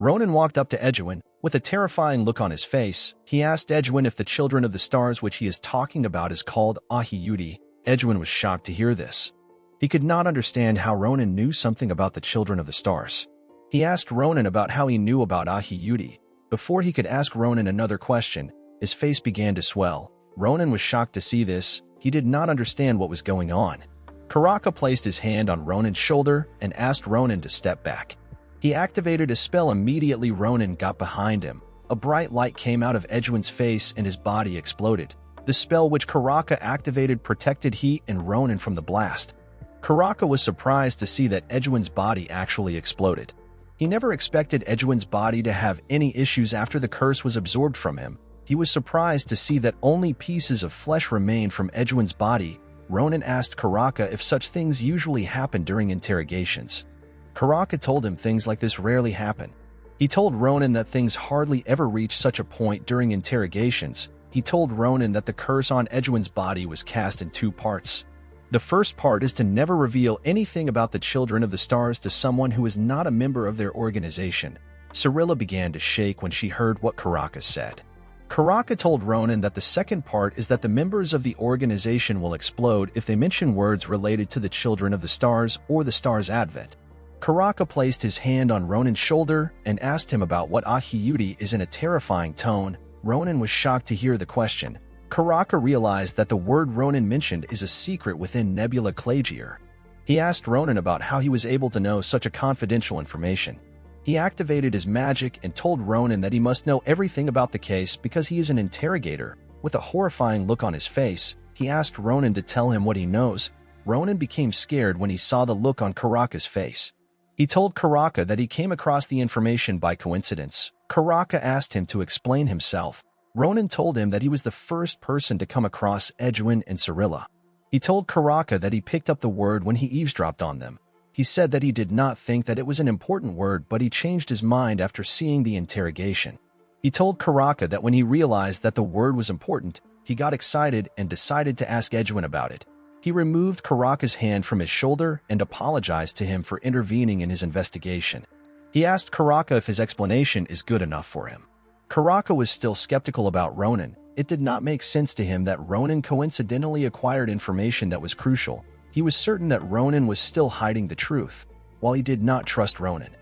Ronan walked up to Edwin. With a terrifying look on his face, he asked Edwin if the children of the stars which he is talking about is called Ahiyuti. Edwin was shocked to hear this. He could not understand how Ronan knew something about the children of the stars. He asked Ronan about how he knew about Ahiyuti. Before he could ask Ronan another question, his face began to swell. Ronan was shocked to see this. He did not understand what was going on. Karaka placed his hand on Ronan's shoulder and asked Ronan to step back. He activated a spell. Immediately Ronan got behind him. A bright light came out of Edwin's face and his body exploded. The spell which Karaka activated protected he and Ronan from the blast. Karaka was surprised to see that Edwin's body actually exploded. He never expected Edwin's body to have any issues after the curse was absorbed from him. He was surprised to see that only pieces of flesh remained from Edwin's body. Ronan asked Karaka if such things usually happen during interrogations. Karaka told him things like this rarely happen. He told Ronan that things hardly ever reach such a point during interrogations. He told Ronan that the curse on Edwin's body was cast in 2 parts. The first part is to never reveal anything about the children of the stars to someone who is not a member of their organization. Cyrilla began to shake when she heard what Karaka said. Karaka told Ronan that the second part is that the members of the organization will explode if they mention words related to the children of the stars or the star's advent. Karaka placed his hand on Ronan's shoulder and asked him about what Ahiyuti is in a terrifying tone. Ronan was shocked to hear the question. Karaka realized that the word Ronan mentioned is a secret within Nebula Clagier. He asked Ronan about how he was able to know such a confidential information. He activated his magic and told Ronan that he must know everything about the case because he is an interrogator. With a horrifying look on his face, he asked Ronan to tell him what he knows. Ronan became scared when he saw the look on Karaka's face. He told Karaka that he came across the information by coincidence. Karaka asked him to explain himself. Ronan told him that he was the first person to come across Edwin and Cyrilla. He told Karaka that he picked up the word when he eavesdropped on them. He said that he did not think that it was an important word, but he changed his mind after seeing the interrogation. He told Karaka that when he realized that the word was important, he got excited and decided to ask Edwin about it. He removed Karaka's hand from his shoulder and apologized to him for intervening in his investigation. He asked Karaka if his explanation is good enough for him. Karaka was still skeptical about Ronan. It did not make sense to him that Ronan coincidentally acquired information that was crucial. He was certain that Ronan was still hiding the truth, while he did not trust Ronan.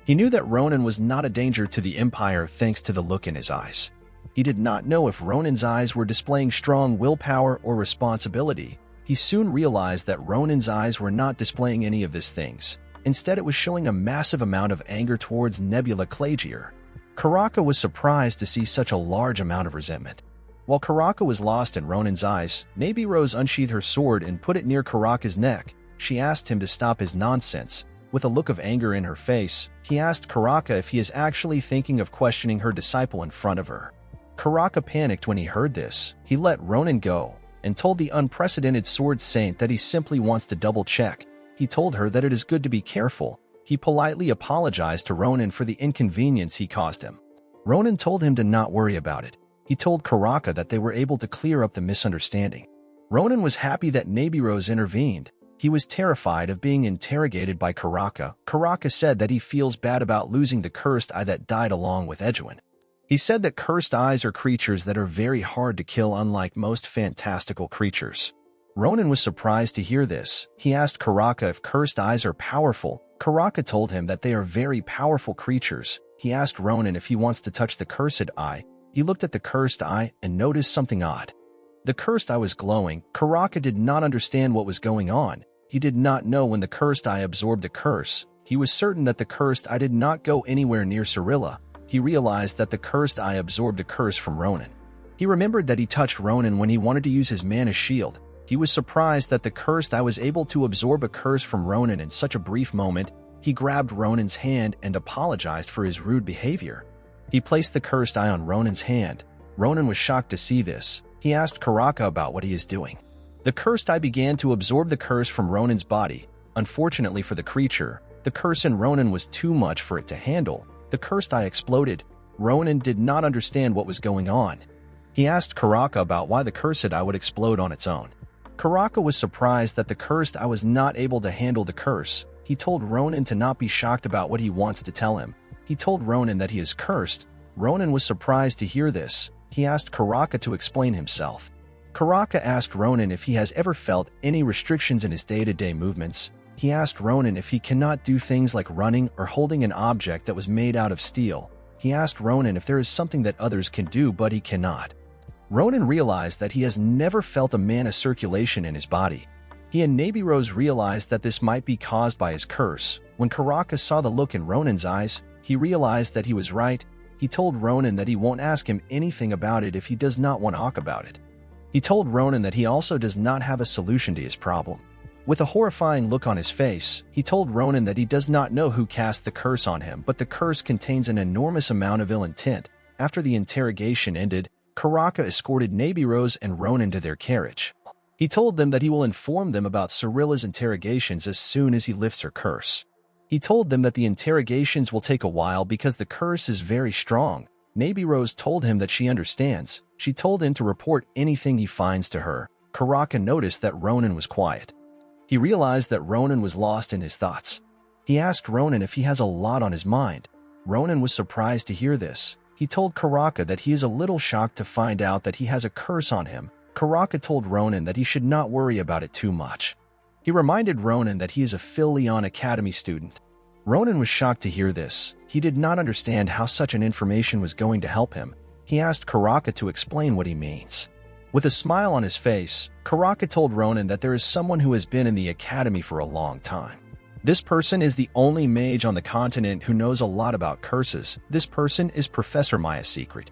He knew that Ronan was not a danger to the Empire thanks to the look in his eyes. He did not know if Ronan's eyes were displaying strong willpower or responsibility. He soon realized that Ronan's eyes were not displaying any of these things. Instead, it was showing a massive amount of anger towards Nebula Clagier. Karaka was surprised to see such a large amount of resentment. While Karaka was lost in Ronan's eyes, Nabi Rose unsheathed her sword and put it near Karaka's neck. She asked him to stop his nonsense. With a look of anger in her face, he asked Karaka if he is actually thinking of questioning her disciple in front of her. Karaka panicked when he heard this. He let Ronan go and told the unprecedented sword saint that he simply wants to double-check. He told her that it is good to be careful. He politely apologized to Ronan for the inconvenience he caused him. Ronan told him to not worry about it. He told Karaka that they were able to clear up the misunderstanding. Ronan was happy that Nabi Rose intervened. He was terrified of being interrogated by Karaka. Karaka said that he feels bad about losing the cursed eye that died along with Edwin. He said that cursed eyes are creatures that are very hard to kill, unlike most fantastical creatures. Ronan was surprised to hear this. He asked Karaka if cursed eyes are powerful. Karaka told him that they are very powerful creatures. He asked Ronan if he wants to touch the cursed eye. He looked at the cursed eye and noticed something odd. The cursed eye was glowing. Karaka did not understand what was going on. He did not know when the cursed eye absorbed the curse. He was certain that the cursed eye did not go anywhere near Cyrilla. He realized that the cursed eye absorbed a curse from Ronan. He remembered that he touched Ronan when he wanted to use his mana shield. He was surprised that the cursed eye was able to absorb a curse from Ronan in such a brief moment. He grabbed Ronan's hand and apologized for his rude behavior. He placed the cursed eye on Ronan's hand. Ronan was shocked to see this. He asked Karaka about what he is doing. The cursed eye began to absorb the curse from Ronan's body. Unfortunately for the creature, the curse in Ronan was too much for it to handle. The cursed eye exploded. Ronan did not understand what was going on. He asked Karaka about why the cursed eye would explode on its own. Karaka was surprised that the cursed eye was not able to handle the curse. He told Ronan to not be shocked about what he wants to tell him. He He told Ronan that he is cursed. Ronan was surprised to hear this. He asked Karaka to explain himself. Karaka asked Ronan if he has ever felt any restrictions in his day-to-day movements. He asked Ronan if he cannot do things like running or holding an object that was made out of steel. He asked Ronan if there is something that others can do but he cannot. Ronan realized that he has never felt a mana circulation in his body. He and Navy Rose realized that this might be caused by his curse. When Karaka saw the look in Ronan's eyes, he realized that he was right. He told Ronan that he won't ask him anything about it if he does not want to talk about it. He told Ronan that he also does not have a solution to his problem. With a horrifying look on his face, he told Ronan that he does not know who cast the curse on him, but the curse contains an enormous amount of ill intent. After the interrogation ended, Karaka escorted Navy Rose and Ronan to their carriage. He told them that he will inform them about Cyrilla's interrogations as soon as he lifts her curse. He told them that the interrogations will take a while because the curse is very strong. Navy Rose told him that she understands. She told him to report anything he finds to her. Karaka noticed that Ronan was quiet. He realized that Ronan was lost in his thoughts. He asked Ronan if he has a lot on his mind. Ronan was surprised to hear this. He told Karaka that he is a little shocked to find out that he has a curse on him. Karaka told Ronan that he should not worry about it too much. He reminded Ronan that he is a Phil-Leon Academy student. Ronan was shocked to hear this. He did not understand how such an information was going to help him. He asked Karaka to explain what he means. With a smile on his face, Karaka told Ronan that there is someone who has been in the academy for a long time. This person is the only mage on the continent who knows a lot about curses. This person is Professor Maya's secret.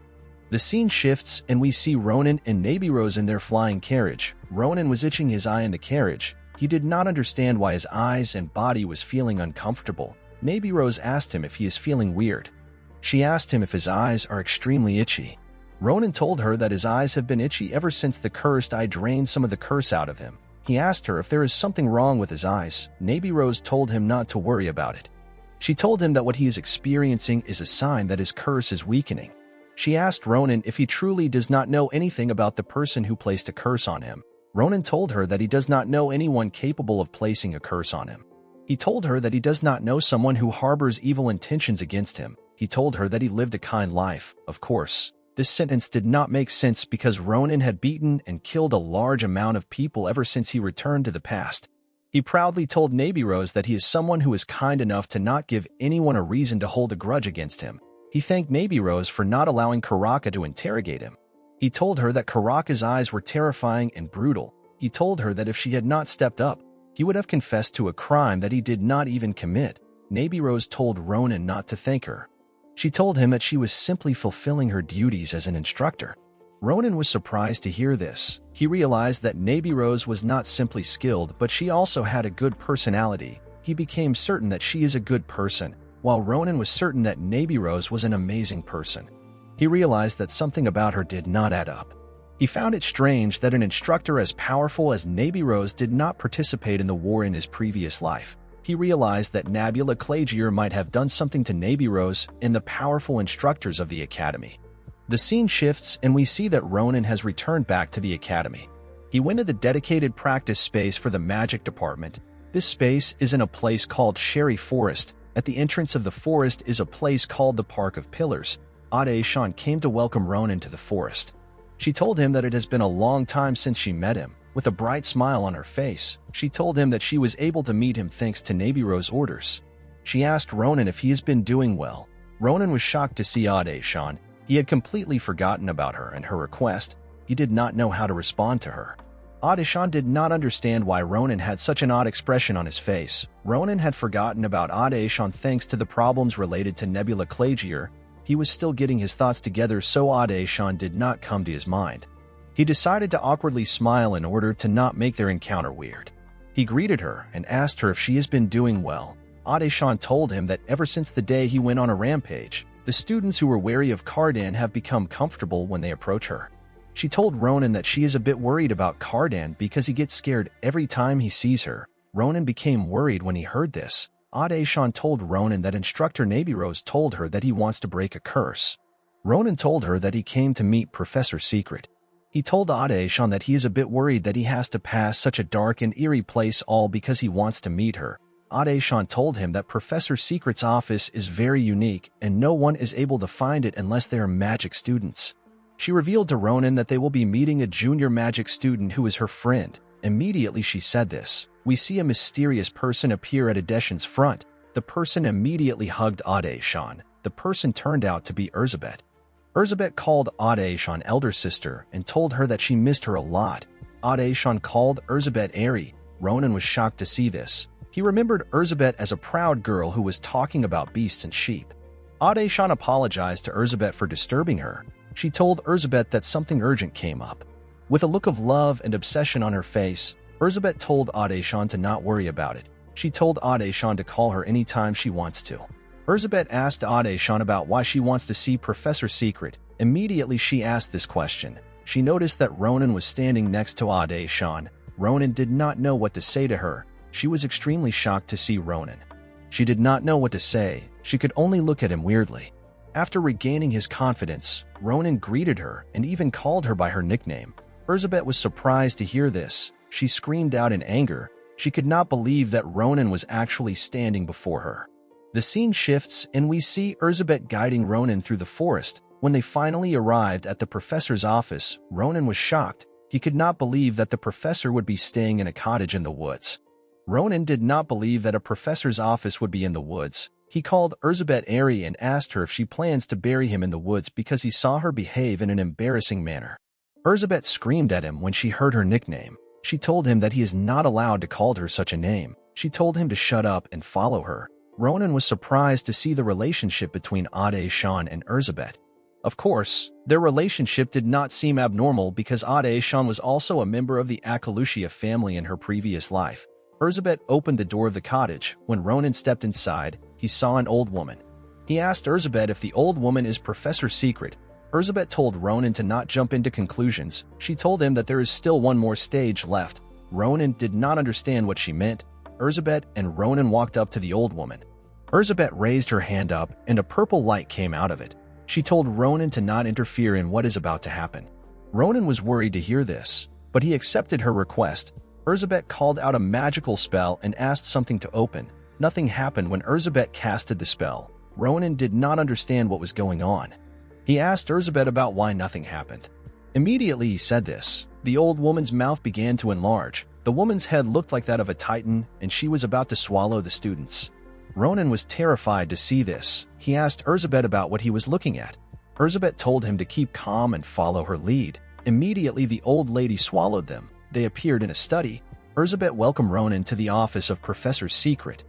The scene shifts and we see Ronan and Navy Rose in their flying carriage. Ronan was itching his eye in the carriage. He did not understand why his eyes and body was feeling uncomfortable. Navy Rose asked him if he is feeling weird. She asked him if his eyes are extremely itchy. Ronan told her that his eyes have been itchy ever since the cursed eye drained some of the curse out of him. He asked her if there is something wrong with his eyes. Navy Rose told him not to worry about it. She told him that what he is experiencing is a sign that his curse is weakening. She asked Ronan if he truly does not know anything about the person who placed a curse on him. Ronan told her that he does not know anyone capable of placing a curse on him. He told her that he does not know someone who harbors evil intentions against him. He told her that he lived a kind life. Of course, this sentence did not make sense because Ronan had beaten and killed a large amount of people ever since he returned to the past. He proudly told Navy Rose that he is someone who is kind enough to not give anyone a reason to hold a grudge against him. He thanked Navy Rose for not allowing Karaka to interrogate him. He told her that Karaka's eyes were terrifying and brutal. He told her that if she had not stepped up, he would have confessed to a crime that he did not even commit. Navy Rose told Ronan not to thank her. She told him that she was simply fulfilling her duties as an instructor. Ronan was surprised to hear this. He realized that Navy Rose was not simply skilled, but she also had a good personality. He became certain that she is a good person, while Ronan was certain that Navy Rose was an amazing person. He realized that something about her did not add up. He found it strange that an instructor as powerful as Navy Rose did not participate in the war in his previous life. He realized that Nebula Clagier might have done something to Navy Rose and the powerful instructors of the academy. The scene shifts and we see that Ronan has returned back to the academy. He went to the dedicated practice space for the magic department. This space is in a place called Sherry Forest. At the entrance of the forest is a place called the Park of Pillars. Ade-shan came to welcome Ronan to the forest. She told him that it has been a long time since she met him. With a bright smile on her face, she told him that she was able to meet him thanks to Navy Rose orders. She asked Ronan if he has been doing well. Ronan was shocked to see Ade-shan. He had completely forgotten about her and her request. He did not know how to respond to her. Ade-shan did not understand why Ronan had such an odd expression on his face. Ronan had forgotten about Ade-shan thanks to the problems related to Nebula Clagier. He was still getting his thoughts together, so Ade-shan did not come to his mind. He decided to awkwardly smile in order to not make their encounter weird. He greeted her and asked her if she has been doing well. Ade-shan told him that ever since the day he went on a rampage, the students who were wary of Cardan have become comfortable when they approach her. She told Ronan that she is a bit worried about Cardan because he gets scared every time he sees her. Ronan became worried when he heard this. Ade-shan told Ronan that instructor Navy Rose told her that he wants to break a curse. Ronan told her that he came to meet Professor Secret. He told Ade-shan that he is a bit worried that he has to pass such a dark and eerie place all because he wants to meet her. Ade-shan told him that Professor Secret's office is very unique and no one is able to find it unless they are magic students. She revealed to Ronan that they will be meeting a junior magic student who is her friend. Immediately she said this, we see a mysterious person appear at Ade-shan's front. The person immediately hugged Ade-shan. The person turned out to be Elizabeth. Elizabeth called Ade-shan elder sister and told her that she missed her a lot. Ade-shan called Elizabeth Airy. Ronan was shocked to see this. He remembered Elizabeth as a proud girl who was talking about beasts and sheep. Ade-shan apologized to Elizabeth for disturbing her. She told Elizabeth that something urgent came up. With a look of love and obsession on her face, Elizabeth told Ade-shan to not worry about it. She told Ade-shan to call her anytime she wants to. Elizabeth asked Ade-shan about why she wants to see Professor Secret. Immediately she asked this question. She noticed that Ronan was standing next to Ade-shan. Ronan did not know what to say to her. She was extremely shocked to see Ronan. She did not know what to say. She could only look at him weirdly. After regaining his confidence, Ronan greeted her and even called her by her nickname. Elizabeth was surprised to hear this. She screamed out in anger. She could not believe that Ronan was actually standing before her. The scene shifts and we see Elizabeth guiding Ronan through the forest. When they finally arrived at the professor's office, Ronan was shocked. He could not believe that the professor would be staying in a cottage in the woods. Ronan did not believe that a professor's office would be in the woods. He called Elizabeth Airy and asked her if she plans to bury him in the woods because he saw her behave in an embarrassing manner. Elizabeth screamed at him when she heard her nickname. She told him that he is not allowed to call her such a name. She told him to shut up and follow her. Ronan was surprised to see the relationship between Ade-shan and Elizabeth. Of course, their relationship did not seem abnormal because Ade-shan was also a member of the Akalushia family in her previous life. Elizabeth opened the door of the cottage. When Ronan stepped inside, he saw an old woman. He asked Elizabeth if the old woman is Professor Secret. Elizabeth told Ronan to not jump into conclusions. She told him that there is still one more stage left. Ronan did not understand what she meant. Elizabeth and Ronan walked up to the old woman. Elizabeth raised her hand up and a purple light came out of it. She told Ronan to not interfere in what is about to happen. Ronan was worried to hear this, but he accepted her request. Elizabeth called out a magical spell and asked something to open. Nothing happened when Elizabeth casted the spell. Ronan did not understand what was going on. He asked Elizabeth about why nothing happened. Immediately he said this. The old woman's mouth began to enlarge. The woman's head looked like that of a titan, and she was about to swallow the students. Ronan was terrified to see this. He asked Elizabeth about what he was looking at. Elizabeth told him to keep calm and follow her lead. Immediately the old lady swallowed them. They appeared in a study. Elizabeth welcomed Ronan to the office of Professor Secret.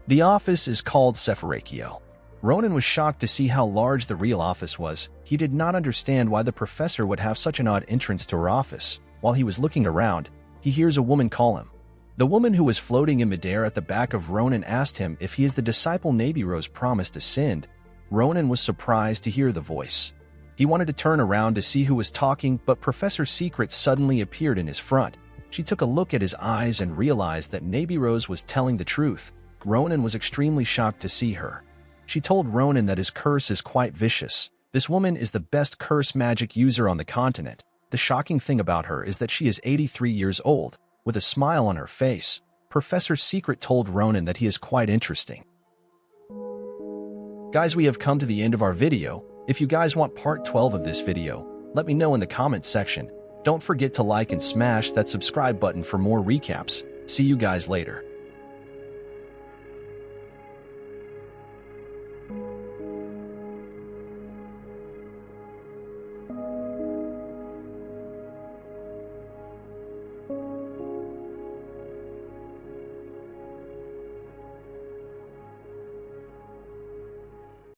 The office is called Sephirakio. Ronan was shocked to see how large the real office was. He did not understand why the professor would have such an odd entrance to her office. While he was looking around, he hears a woman call him. The woman who was floating in midair at the back of Ronan asked him if he is the disciple Nebiro's promised to send. Ronan was surprised to hear the voice. He wanted to turn around to see who was talking, but Professor Secret suddenly appeared in his front. She took a look at his eyes and realized that Nebirose was telling the truth. Ronan was extremely shocked to see her. She told Ronan that his curse is quite vicious. This woman is the best curse magic user on the continent. The shocking thing about her is that she is 83 years old. With a smile on her face, Professor Secret told Ronan that he is quite interesting. Guys, we have come to the end of our video. If you guys want part 12 of this video, let me know in the comments section. Don't forget to like and smash that subscribe button for more recaps. See you guys later.